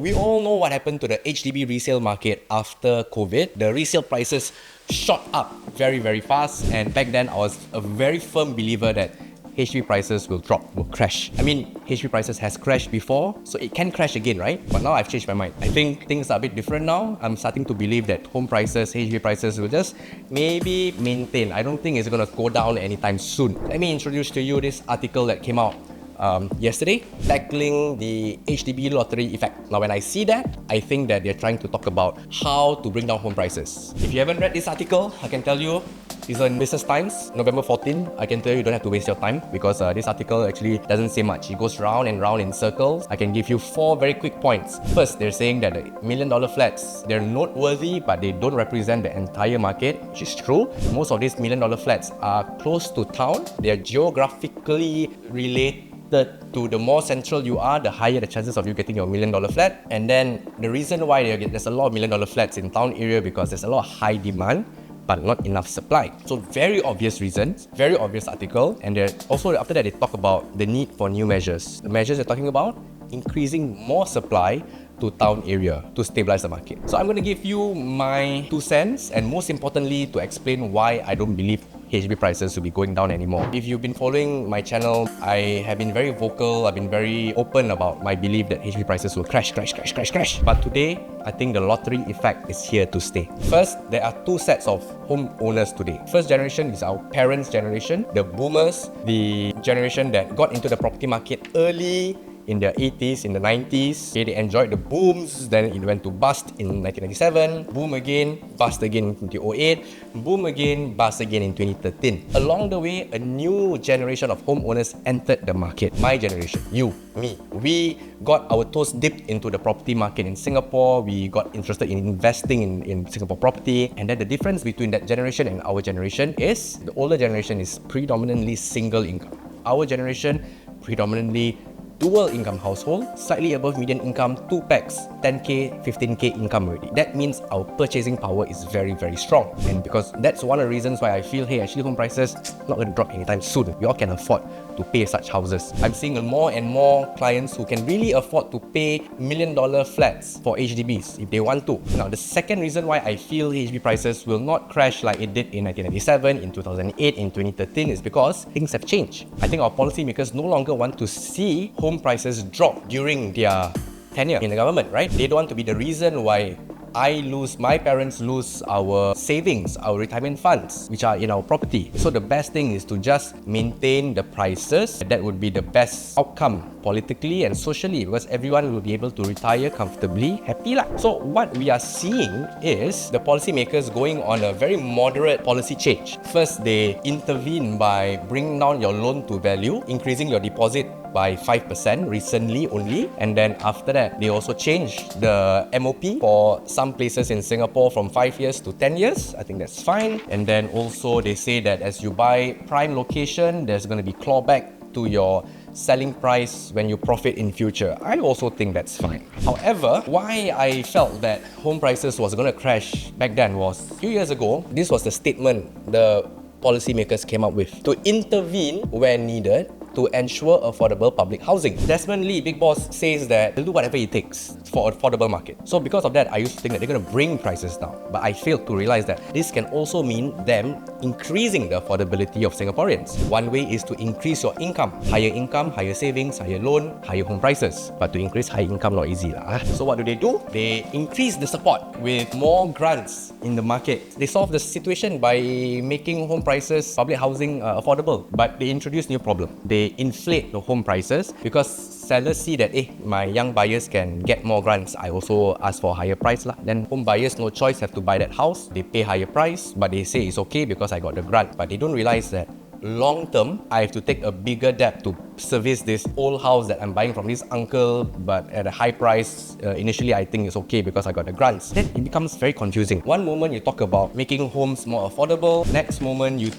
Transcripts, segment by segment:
We all know what happened to the HDB resale market after COVID. The resale prices shot up very, very fast. And back then, I was a very firm believer that HDB prices will drop, will crash. I mean, HDB prices has crashed before, so it can crash again, right? But now I've changed my mind. I think things are a bit different now. I'm starting to believe that home prices, HDB prices will just maybe maintain. I don't think it's going to go down anytime soon. Let me introduce to you this article that came out yesterday, tackling the HDB Lottery Effect. Now, when I see that, I think that they're trying to talk about how to bring down home prices. If you haven't read this article, I can tell you, it's in Business Times, November 14. I can tell you don't have to waste your time because this article actually doesn't say much. It goes round and round in circles. I can give you 4 very quick points. First, they're saying that the $1 million flats, they're noteworthy, but they don't represent the entire market, which is true. Most of these $1 million flats are close to town. They're geographically related to the more central you are, the higher the chances of you getting your $1 million flat. And then the reason why there's a lot of $1 million flats in town area because there's a lot of high demand but not enough supply. So very obvious reasons, very obvious article. And also after that they talk about the need for new measures. The measures they're talking about, increasing more supply to town area to stabilize the market. So I'm going to give you my 2 cents and most importantly to explain why I don't believe HDB prices will be going down anymore. If you've been following my channel, I have been very vocal, I've been very open about my belief that HDB prices will crash. But today, I think the lottery effect is here to stay. First, there are 2 sets of homeowners today. First generation is our parents' generation, the boomers, the generation that got into the property market early in the 80s, in the 90s. Okay, they enjoyed the booms, then it went to bust in 1997, boom again, bust again in 2008, boom again, bust again in 2013. Along the way, a new generation of homeowners entered the market. My generation, you, me. We got our toes dipped into the property market in Singapore. We got interested in investing in Singapore property. And then the difference between that generation and our generation is the older generation is predominantly single income. Our generation, predominantly dual income household, slightly above median income, 2 packs, 10k, 15k income already. That means our purchasing power is very, very strong. And because that's one of the reasons why I feel, hey, actually home prices not going to drop anytime soon. We all can afford to pay such houses. I'm seeing more and more clients who can really afford to pay $1 million flats for HDBs if they want to. Now, the second reason why I feel HDB prices will not crash like it did in 1997, in 2008, in 2013 is because things have changed. I think our policymakers no longer want to see home prices drop during their tenure in the government, right? They don't want to be the reason why my parents lose our savings, our retirement funds, which are in our property. So the best thing is to just maintain the prices. That would be the best outcome politically and socially because everyone will be able to retire comfortably, happy lah. So what we are seeing is the policymakers going on a very moderate policy change. First, they intervene by bringing down your loan to value, increasing your deposit by 5% recently only, and then after that they also changed the MOP for some places in Singapore from 5 years to 10 years. I think that's fine. And then also they say that as you buy prime location, there's going to be clawback to your selling price when you profit in future. I also think that's fine. However, why I felt that home prices was going to crash back then was a few years ago, this was the statement the policymakers came up with to intervene when needed to ensure affordable public housing. Desmond Lee, Big Boss, says that they'll do whatever it takes for affordable market. So because of that, I used to think that they're going to bring prices down. But I failed to realize that this can also mean them increasing the affordability of Singaporeans. One way is to increase your income. Higher savings, higher loan, higher home prices. But to increase high income, not easy lah. So what do? They increase the support with more grants in the market. They solve the situation by making home prices, public housing affordable. But they introduce new problem. They inflate the home prices because sellers see that my young buyers can get more grants. I also ask for a higher price lah. Then home buyers no choice have to buy that house. They pay higher price, but they say it's okay because I got the grant. But they don't realize that long term, I have to take a bigger debt to service this old house that I'm buying from this uncle, but at a high price. Initially, I think it's okay because I got the grants. Then it becomes very confusing. One moment you talk about making homes more affordable. Next moment you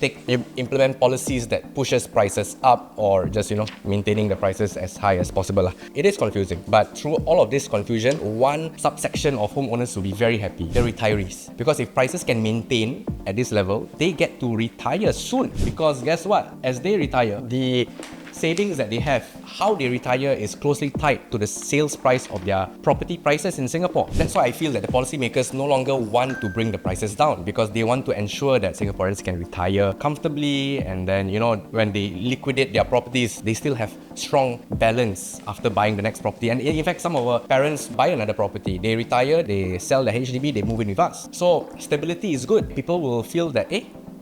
implement policies that pushes prices up or just maintaining the prices as high as possible. It is confusing. But through all of this confusion, one subsection of homeowners will be very happy. The retirees. Because if prices can maintain at this level, they get to retire soon. Because guess what? As they retire, the savings that they have, how they retire is closely tied to the sales price of their property prices in Singapore. That's why I feel that the policymakers no longer want to bring the prices down, because they want to ensure that Singaporeans can retire comfortably, and then, when they liquidate their properties, they still have strong balance after buying the next property. And in fact, some of our parents buy another property, they retire, they sell the HDB, they move in with us. So stability is good. People will feel that,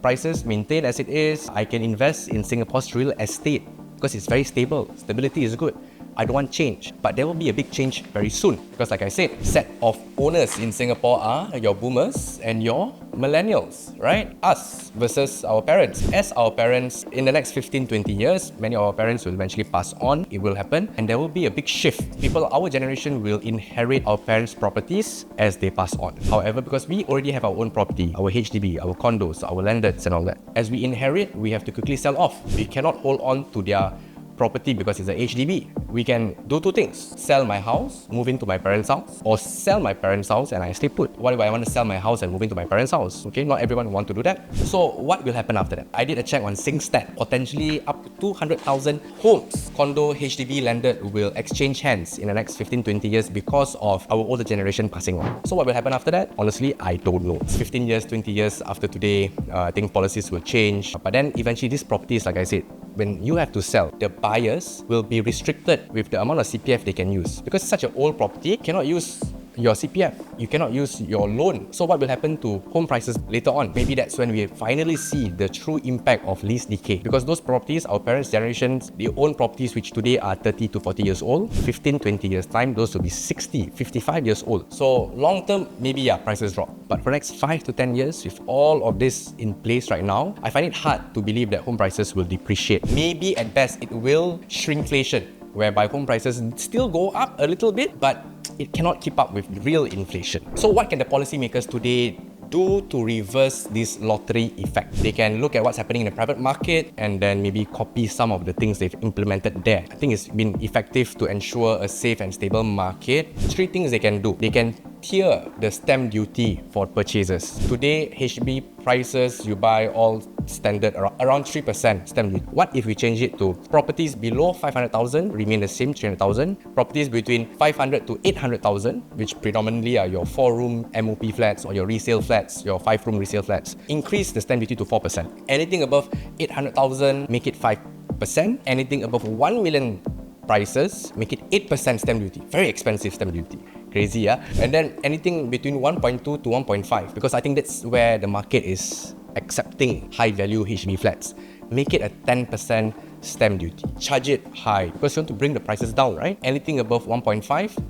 prices maintain as it is, I can invest in Singapore's real estate because it's very stable. Stability is good. I don't want change. But there will be a big change very soon, because like I said, set of owners in Singapore are your boomers and your millennials, right? Us versus our parents. As our parents, in the next 15-20 years, many of our parents will eventually pass on. It will happen, and there will be a big shift. Our generation will inherit our parents' properties as they pass on. However, because we already have our own property, our HDB, our condos, our landlords and all that, as we inherit, we have to quickly sell off. We cannot hold on to their property because it's a HDB. We can do two things: sell my house, move into my parents' house, or sell my parents' house and I stay put. What if I want to sell my house and move into my parents' house? Okay, not everyone want to do that. So what will happen after that? I did a check on SingStat. Potentially up to 200,000 homes, condo, HDB landed will exchange hands in the next 15-20 years because of our older generation passing on. So what will happen after that? Honestly, I don't know. It's 15 years, 20 years after today, I think policies will change. But then eventually these properties, like I said, when you have to sell, the buyers will be restricted with the amount of CPF they can use. Because it's such an old property, you cannot use your CPF, you cannot use your loan. So what will happen to home prices later on? Maybe that's when we finally see the true impact of lease decay. Because those properties, our parents' generations, they own properties which today are 30 to 40 years old. 15-20 years time, those will be 60, 55 years old. So long term, maybe prices drop. But for the next 5 to 10 years, with all of this in place right now, I find it hard to believe that home prices will depreciate. Maybe at best, it will shrinkflation, whereby home prices still go up a little bit, but it cannot keep up with real inflation. So what can the policymakers today do to reverse this lottery effect? They can look at what's happening in the private market and then maybe copy some of the things they've implemented there. I think it's been effective to ensure a safe and stable market. 3 things they can do. They can tier the stamp duty for purchases. Today, HDB prices, you buy all standard around 3% stamp duty. What if we change it to properties below 500,000 remain the same, 300,000, properties between 500 to 800,000, which predominantly are your 4-room MOP flats or your resale flats, your 5-room resale flats, increase the stamp duty to 4%. Anything above 800,000, make it 5%. Anything above 1 million prices, make it 8% stamp duty. Very expensive stamp duty. Crazy, yeah? And then anything between 1.2 to 1.5, because I think that's where the market is accepting high value HDB flats. Make it a 10% stamp duty. Charge it high because you want to bring the prices down, right? Anything above 1.5,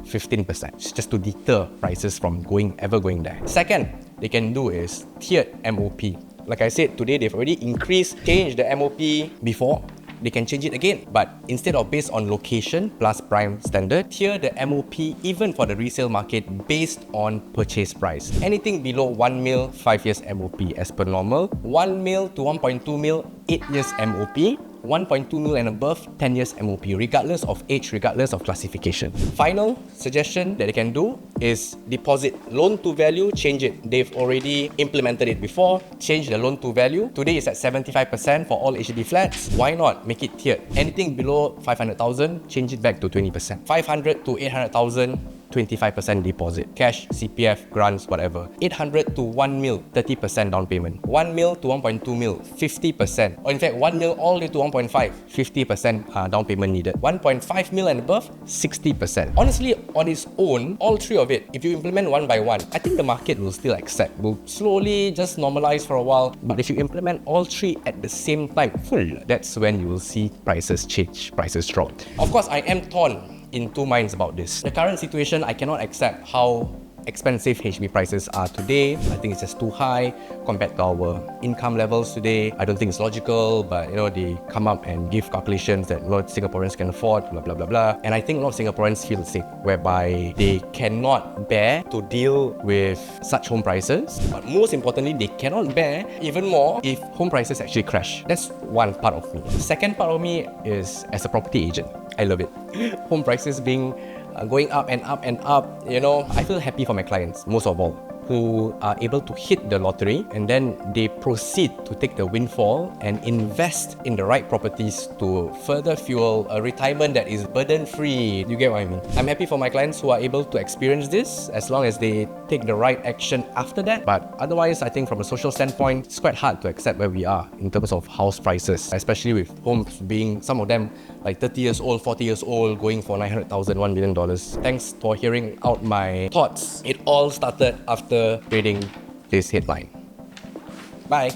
15%. It's just to deter prices from ever going there. Second, they can do is tiered MOP. Like I said, today they've already changed the MOP before. They can change it again, but instead of based on location plus prime standard, tier the MOP even for the resale market based on purchase price. Anything below 1 mil, 5 years MOP as per normal, 1 mil to 1.2 mil, 8 years MOP, 1.2 mil and above, 10 years MOP, regardless of age, regardless of classification. Final suggestion that they can do is deposit loan to value, change it. They've already implemented it before. Change the loan to value. Today it's at 75% for all HDB flats. Why not make it tiered? Anything below 500,000, change it back to 20%. 500 to 800,000, 25% deposit. Cash, CPF, grants, whatever. 800 to 1 mil, 30% down payment. 1 mil to 1.2 mil, 50%. Or in fact, 1 mil all the way to 1.5, 50% down payment needed. 1.5 mil and above, 60%. Honestly, on its own, all 3 of it, if you implement one by one, I think the market will still accept. Will slowly just normalize for a while. But if you implement all 3 at the same time, that's when you will see prices change, prices drop. Of course, I am torn in 2 minds about this. The current situation, I cannot accept how expensive HDB prices are today. I think it's just too high compared to our income levels today. I don't think it's logical, but they come up and give calculations that a lot of Singaporeans can afford, blah, blah, blah, blah. And I think a lot of Singaporeans feel sick, whereby they cannot bear to deal with such home prices. But most importantly, they cannot bear even more if home prices actually crash. That's one part of me. The second part of me is as a property agent. I love it. Home prices being going up and up and up, I feel happy for my clients, most of all. who are able to hit the lottery and then they proceed to take the windfall and invest in the right properties to further fuel a retirement that is burden-free. You get what I mean? I'm happy for my clients who are able to experience this as long as they take the right action after that. But otherwise, I think from a social standpoint, it's quite hard to accept where we are in terms of house prices, especially with homes being, some of them like 30 years old, 40 years old, going for $900,000, $1 million. Thanks for hearing out my thoughts. It all started after reading this headline. Bye.